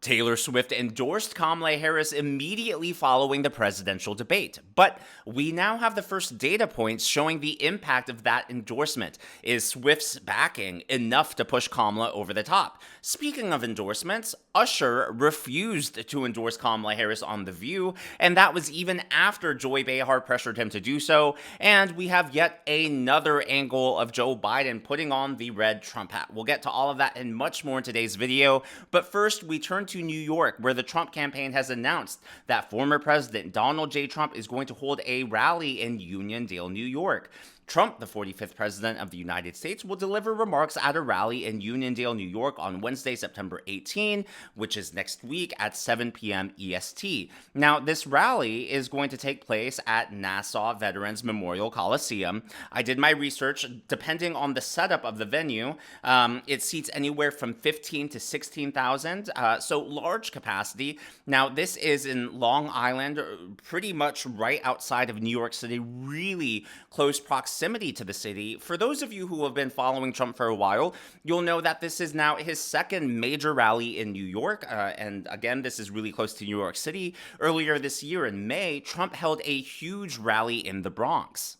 Taylor Swift endorsed Kamala Harris immediately following the presidential debate. But we now have the first data points showing the impact of that endorsement. Is Swift's backing enough to push Kamala over the top? Speaking of endorsements, Usher refused to endorse Kamala Harris on The View, and that was even after Joy Behar pressured him to do so. And we have yet another angle of Joe Biden putting on the red Trump hat. We'll get to all of that and much more in today's video. But first, we turn to New York, where the Trump campaign has announced that former President Donald J. Trump is going to hold a rally in Uniondale, New York. Trump, the 45th President of the United States, will deliver remarks at a rally in Uniondale, New York on Wednesday, September 18, which is next week at 7 p.m. EST. Now, this rally is going to take place at Nassau Veterans Memorial Coliseum. I did my research. Depending on the setup of the venue, it seats anywhere from 15 to 16,000, so large capacity. Now, this is in Long Island, pretty much right outside of New York City, really close proximity to the city. For those of you who have been following Trump for a while, you'll know that this is now his second major rally in New York. And again, this is really close to New York City. Earlier this year in May, Trump held a huge rally in the Bronx.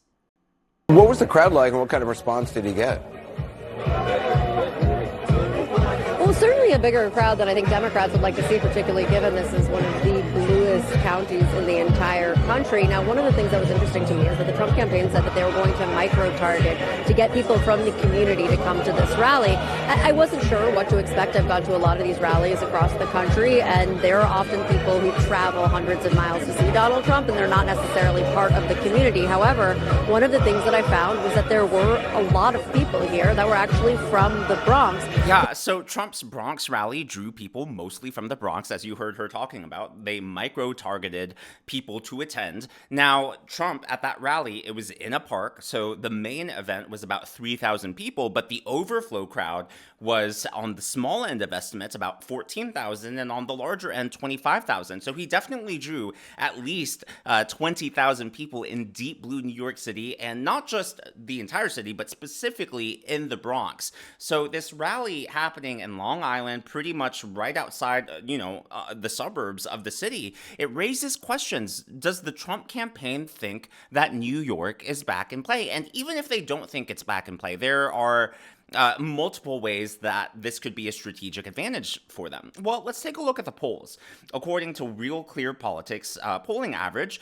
What was the crowd like and what kind of response did he get? Well, certainly a bigger crowd than I think Democrats would like to see, particularly given this is one of the bluest counties in the entire country. Now, one of the things that was interesting to me is that the Trump campaign said that they were going to micro-target to get people from the community to come to this rally. I wasn't sure what to expect. I've gone to a lot of these rallies across the country, and there are often people who travel hundreds of miles to see Donald Trump, and they're not necessarily part of the community. However, one of the things that I found was that there were a lot of people here that were actually from the Bronx. Yeah, so Trump's Bronx rally drew people mostly from the Bronx, as you heard her talking about. They micro-targeted people to attend. Now, Trump, at that rally, it was in a park, so the main event was about 3,000 people, but the overflow crowd was on the small end of estimates, about 14,000, and on the larger end, 25,000. So he definitely drew at least 20,000 people in deep blue New York City, and not just the entire city, but specifically in the Bronx. So this rally happening in Long Island, pretty much right outside, the suburbs of the city, it raises questions. Does the Trump campaign think that New York is back in play? And even if they don't think it's back in play, there are multiple ways that this could be a strategic advantage for them. Well, let's take a look at the polls. According to Real Clear Politics polling average,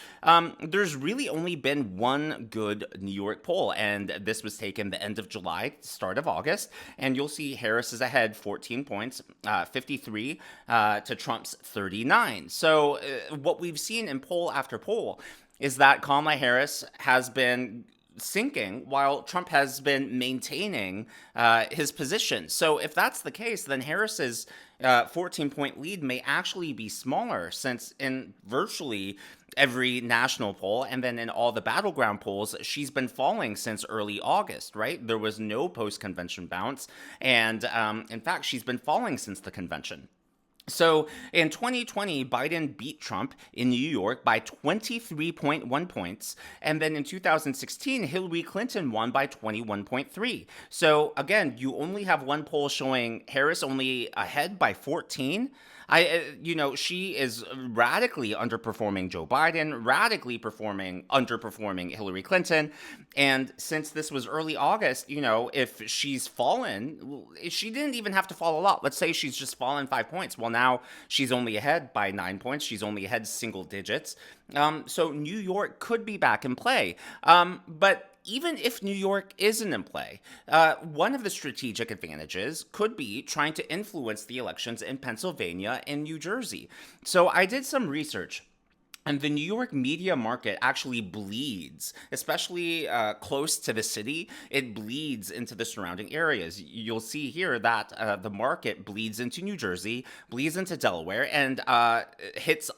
there's really only been one good New York poll, and this was taken the end of July, start of August, and you'll see Harris is ahead 14 points, 53 to Trump's 39. So what we've seen in poll after poll is that Kamala Harris has been sinking while Trump has been maintaining his position. So if that's the case, then Harris's 14-point lead may actually be smaller, since in virtually every national poll and then in all the battleground polls, she's been falling since early August, right? There was no post-convention bounce, and in fact, she's been falling since the convention. So in 2020, Biden beat Trump in New York by 23.1 points. And then in 2016, Hillary Clinton won by 21.3. So again, you only have one poll showing Harris only ahead by 14. She is radically underperforming Joe Biden, radically underperforming Hillary Clinton. And since this was early August, if she's fallen, she didn't even have to fall a lot. Let's say she's just fallen 5 points. Well, now she's only ahead by 9 points. She's only ahead single digits. So New York could be back in play. But even if New York isn't in play, one of the strategic advantages could be trying to influence the elections in Pennsylvania and New Jersey. So I did some research. And the New York media market actually bleeds, especially close to the city. It bleeds into the surrounding areas. You'll see here that the market bleeds into New Jersey, bleeds into Delaware, and hits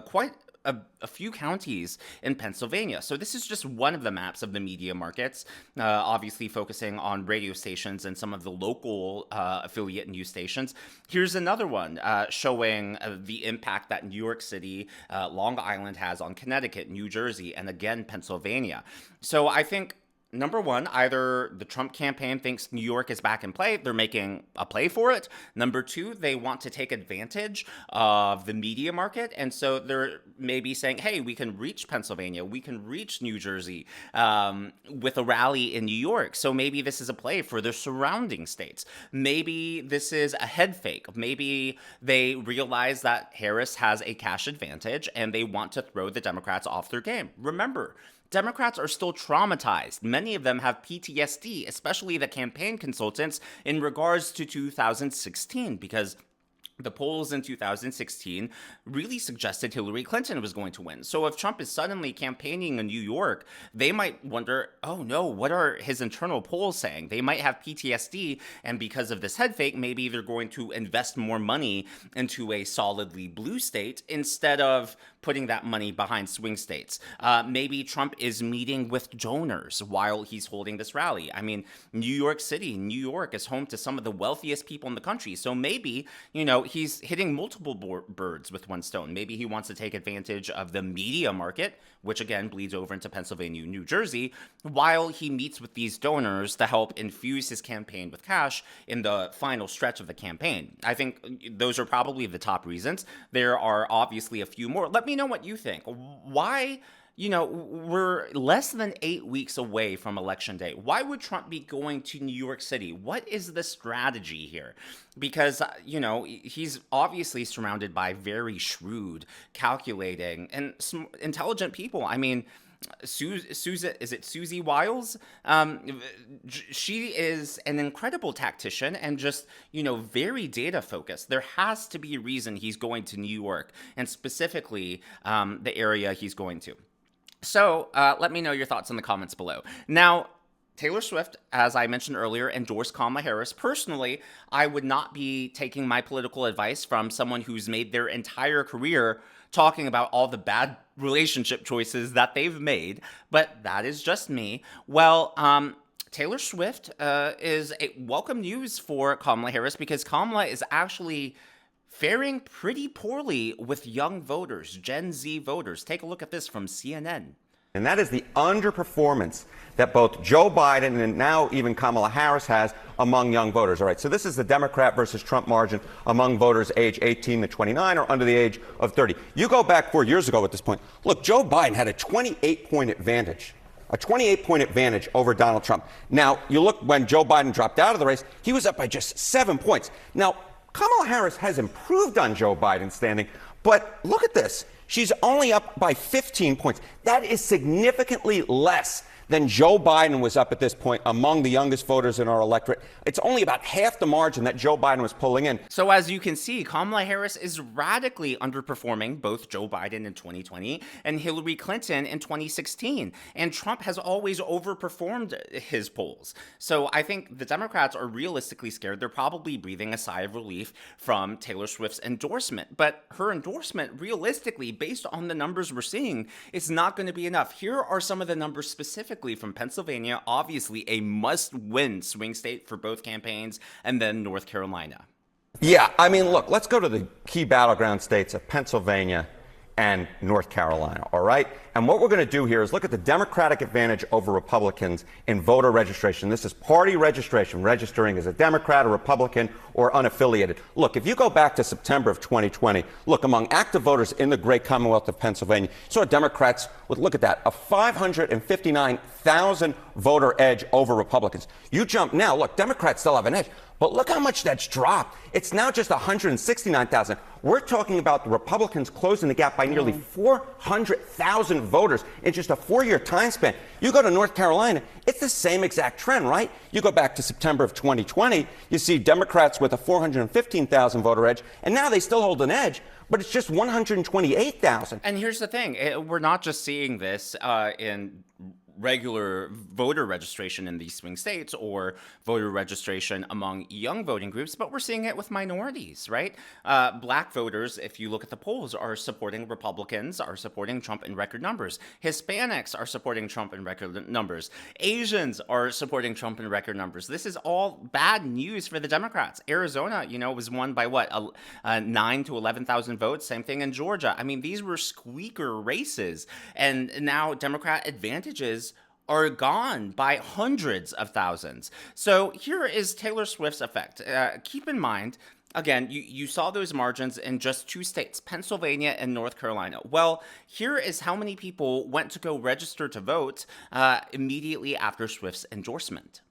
quite a few counties in Pennsylvania. So this is just one of the maps of the media markets, obviously focusing on radio stations and some of the local affiliate news stations. Here's another one showing the impact that New York City, Long Island has on Connecticut, New Jersey, and again, Pennsylvania. So I think number one, either the Trump campaign thinks New York is back in play, they're making a play for it. Number two, they want to take advantage of the media market. And so they're maybe saying, hey, we can reach Pennsylvania, we can reach New Jersey with a rally in New York. So maybe this is a play for the surrounding states. Maybe this is a head fake. Maybe they realize that Harris has a cash advantage and they want to throw the Democrats off their game. Remember, Democrats are still traumatized. Many of them have PTSD, especially the campaign consultants, in regards to 2016, because the polls in 2016 really suggested Hillary Clinton was going to win. So if Trump is suddenly campaigning in New York, they might wonder, oh no, what are his internal polls saying? They might have PTSD, and because of this head fake, maybe they're going to invest more money into a solidly blue state instead of putting that money behind swing states. Maybe Trump is meeting with donors while he's holding this rally. I mean, New York City, New York is home to some of the wealthiest people in the country. So maybe, he's hitting multiple birds with one stone. Maybe he wants to take advantage of the media market, which again bleeds over into Pennsylvania, New Jersey, while he meets with these donors to help infuse his campaign with cash in the final stretch of the campaign. I think those are probably the top reasons. There are obviously a few more. Let me know what you think. Why? We're less than 8 weeks away from Election Day. Why would Trump be going to New York City? What is the strategy here? Because, he's obviously surrounded by very shrewd, calculating, and intelligent people. I mean, Susie Wiles? She is an incredible tactician and just, very data focused. There has to be a reason he's going to New York, and specifically the area he's going to. So let me know your thoughts in the comments below. Now, Taylor Swift, as I mentioned earlier, endorsed Kamala Harris. Personally, I would not be taking my political advice from someone who's made their entire career talking about all the bad relationship choices that they've made, but that is just me. Well, Taylor Swift is a welcome news for Kamala Harris, because Kamala is actually faring pretty poorly with young voters, Gen Z voters. Take a look at this from CNN. And that is the underperformance that both Joe Biden and now even Kamala Harris has among young voters. All right, so this is the Democrat versus Trump margin among voters age 18 to 29 or under the age of 30. You go back 4 years ago at this point. Look, Joe Biden had a 28-point advantage. A 28-point advantage over Donald Trump. Now, you look when Joe Biden dropped out of the race, he was up by just 7 points. Now, Kamala Harris has improved on Joe Biden's standing, but look at this. She's only up by 15 points. That is significantly less than Joe Biden was up at this point among the youngest voters in our electorate. It's only about half the margin that Joe Biden was pulling in. So as you can see, Kamala Harris is radically underperforming both Joe Biden in 2020 and Hillary Clinton in 2016. And Trump has always overperformed his polls. So I think the Democrats are realistically scared. They're probably breathing a sigh of relief from Taylor Swift's endorsement. But her endorsement, realistically, based on the numbers we're seeing, is not going to be enough. Here are some of the numbers specifically from Pennsylvania, obviously a must-win swing state for both campaigns, and then North Carolina. Yeah, I mean, look, let's go to the key battleground states of Pennsylvania and North Carolina, all right? And what we're going to do here is look at the Democratic advantage over Republicans in voter registration. This is party registration, registering as a Democrat, a Republican, or unaffiliated. Look, if you go back to September of 2020, look, among active voters in the great Commonwealth of Pennsylvania, you saw Democrats with, look at that, a 559,000 voter edge over Republicans. You jump now, look, Democrats still have an edge. But look how much that's dropped. It's now just 169,000. We're talking about the Republicans closing the gap by nearly 400,000 voters in just a 4-year time span. You go to North Carolina, it's the same exact trend, right? You go back to September of 2020, you see Democrats with a 415,000 voter edge, and now they still hold an edge, but it's just 128,000. And here's the thing. We're not just seeing this in regular voter registration in these swing states or voter registration among young voting groups, but we're seeing it with minorities, right? Black voters, if you look at the polls, are supporting Republicans, are supporting Trump in record numbers. Hispanics are supporting Trump in record numbers. Asians are supporting Trump in record numbers. This is all bad news for the Democrats. Arizona, was won by what, 9 to 11,000 votes. Same thing in Georgia. I mean, these were squeaker races, and now Democrat advantages are gone by hundreds of thousands. So here is Taylor Swift's effect. Keep in mind, again, you saw those margins in just 2 states, Pennsylvania and North Carolina. Well, here is how many people went to go register to vote immediately after Swift's endorsement.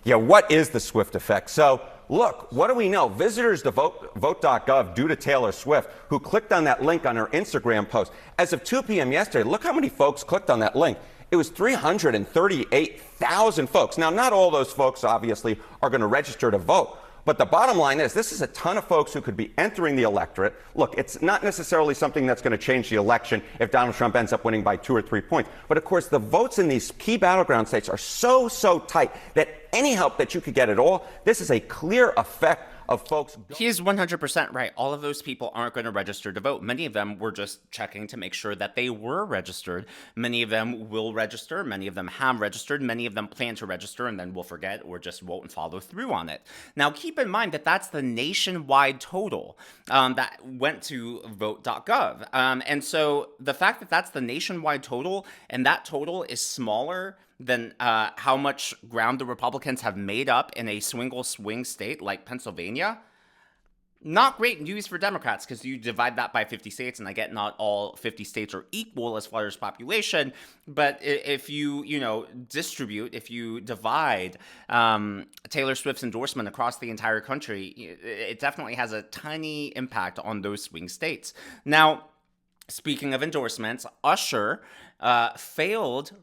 Yeah, what is the Swift effect? So, look, what do we know? Visitors to vote.gov due to Taylor Swift, who clicked on that link on her Instagram post. As of 2 p.m. yesterday, look how many folks clicked on that link. It was 338,000 folks. Now, not all those folks, obviously, are going to register to vote. But the bottom line is, this is a ton of folks who could be entering the electorate. Look, it's not necessarily something that's going to change the election if Donald Trump ends up winning by 2 or 3 points. But of course, the votes in these key battleground states are so tight that any help that you could get at all, this is a clear effect of folks. He is 100% right. All of those people aren't going to register to vote. Many of them were just checking to make sure that they were registered. Many of them will register. Many of them have registered. Many of them plan to register and then will forget or just won't follow through on it. Now, keep in mind that that's the nationwide total that went to vote.gov. And so the fact that that's the nationwide total and that total is smaller than how much ground the Republicans have made up in a swing state like Pennsylvania, not great news for Democrats, because you divide that by 50 states, and I get not all 50 states are equal as far as population, but if you distribute, if you divide Taylor Swift's endorsement across the entire country, it definitely has a tiny impact on those swing states. Now, speaking of endorsements, Usher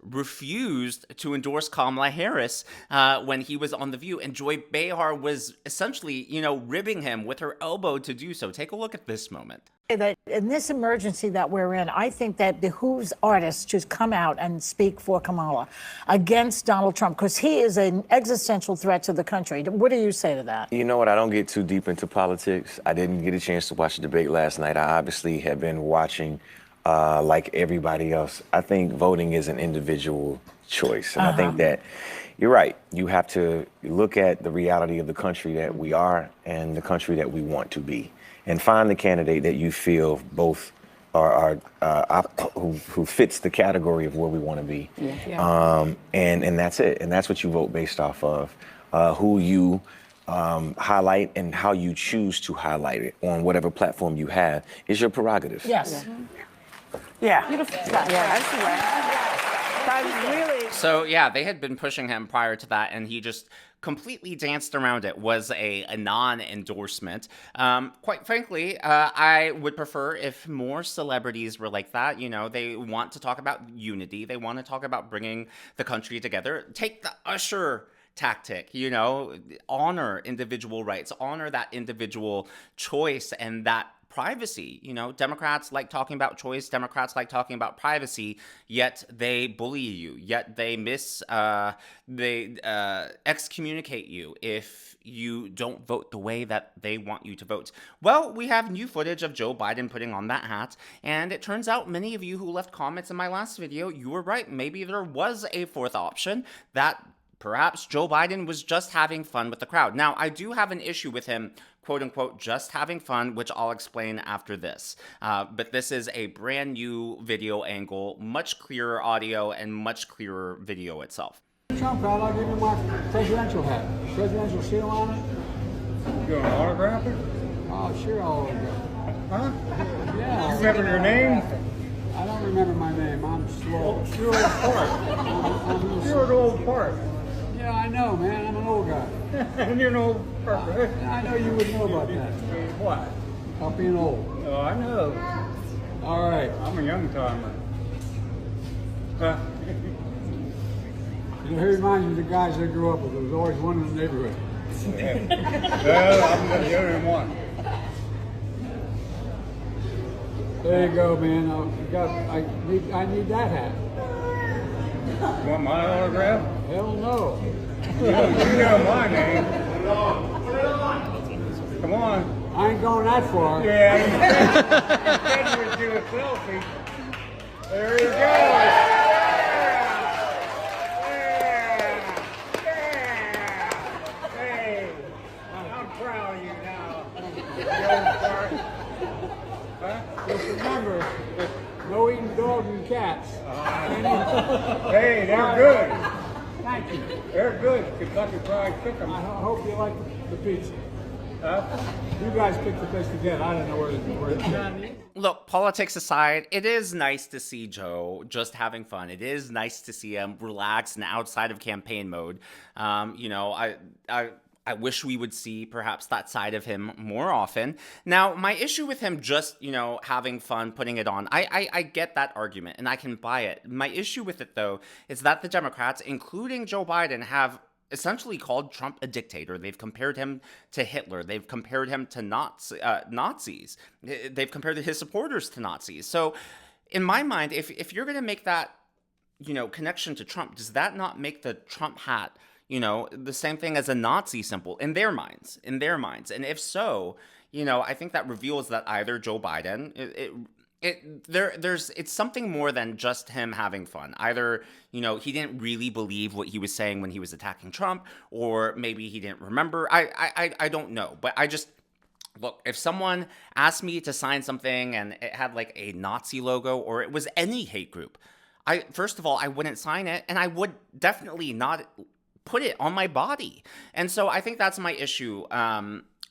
refused to endorse Kamala Harris when he was on The View, and Joy Behar was essentially, ribbing him with her elbow to do so. Take a look at this moment. That in this emergency that we're in, I think that behooves artists to come out and speak for Kamala against Donald Trump, because he is an existential threat to the country. What do you say to that? You know what? I don't get too deep into politics. I didn't get a chance to watch the debate last night. I obviously have been watching like everybody else. I think voting is an individual choice. And I think that you're right. You have to look at the reality of the country that we are and the country that we want to be, and find the candidate that you feel both are who fits the category of where we want to be. And that's it. And that's what you vote based off of. Who you highlight and how you choose to highlight it on whatever platform you have is your prerogative. Yes. Yeah. Beautiful. That's really. So yeah, they had been pushing him prior to that, and he just completely danced around it. Was a non-endorsement. Quite frankly, I would prefer if more celebrities were like that. They want to talk about unity. They want to talk about bringing the country together. Take the Usher tactic, honor individual rights, honor that individual choice and that privacy. Democrats like talking about choice. Democrats like talking about privacy, yet they bully you, yet they excommunicate you if you don't vote the way that they want you to vote. Well, we have new footage of Joe Biden putting on that hat, and it turns out many of you who left comments in my last video, you were right. Maybe there was a fourth option, that perhaps Joe Biden was just having fun with the crowd. Now, I do have an issue with him, quote unquote, just having fun, which I'll explain after this. But this is a brand new video angle, much clearer audio and much clearer video itself. Trump hat, I'll give you my presidential hat. Presidential seal on it. You want to autograph it? Oh, sure I'll autograph it. Huh? Yeah. You remember your name? I don't remember my name. I'm slow. You're an old part. You're an old part. Yeah, I know, man. I'm an old guy. And you're an old part, right? I know you would know about that. What? About being old. Oh, I know. All right. I'm a young timer. He reminds me of the guys I grew up with. There was always one in the neighborhood. Well, I'm the only one. There you go, man. I need that hat. You want my autograph? Hell no. You know my name. Come on. I ain't going that far. Yeah. You would do a selfie. There he goes. Hey, I'm proud of you now. You old fart. Huh? Just remember, no eating dogs and cats. Hey, they're good. Thank you. They're good, Kentucky Fried Chicken. I hope you like the pizza. Huh? You guys picked the place to get. I don't know where it's Look, politics aside, it is nice to see Joe just having fun. It is nice to see him relaxed and outside of campaign mode. You know, I wish we would see perhaps that side of him more often. Now, my issue with him just, you know, having fun, putting it on, I get that argument and I can buy it. My issue with it, though, is that the Democrats, including Joe Biden, have essentially called Trump a dictator. They've compared him to Hitler. They've compared him to Nazis. They've compared his supporters to Nazis. So in my mind, if you're going to make that, you know, connection to Trump, does that not make the Trump hat, you know, the same thing as a Nazi symbol in their minds? And if so, you know, I think that reveals that either Joe Biden, it's something more than just him having fun. Either, you know, he didn't really believe what he was saying when he was attacking Trump, or maybe he didn't remember. I don't know. But I just, look, if someone asked me to sign something and it had like a Nazi logo or it was any hate group, first of all, I wouldn't sign it, and I would definitely not put it on my body. And so I think that's my issue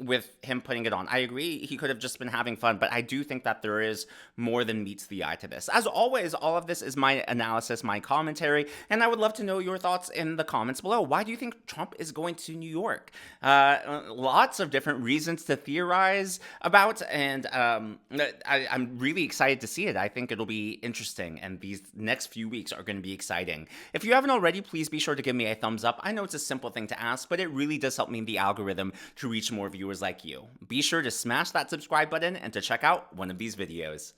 with him putting it on. I agree he could have just been having fun, but I do think that there is more than meets the eye to this. As always, all of this is my analysis, my commentary, and I would love to know your thoughts in the comments below. Why do you think Trump is going to New York? Lots of different reasons to theorize about, and I'm really excited to see it. I think it'll be interesting, and these next few weeks are going to be exciting. If you haven't already, please be sure to give me a thumbs up. I know it's a simple thing to ask, but it really does help me in the algorithm to reach more viewers like you. Be sure to smash that subscribe button and to check out one of these videos.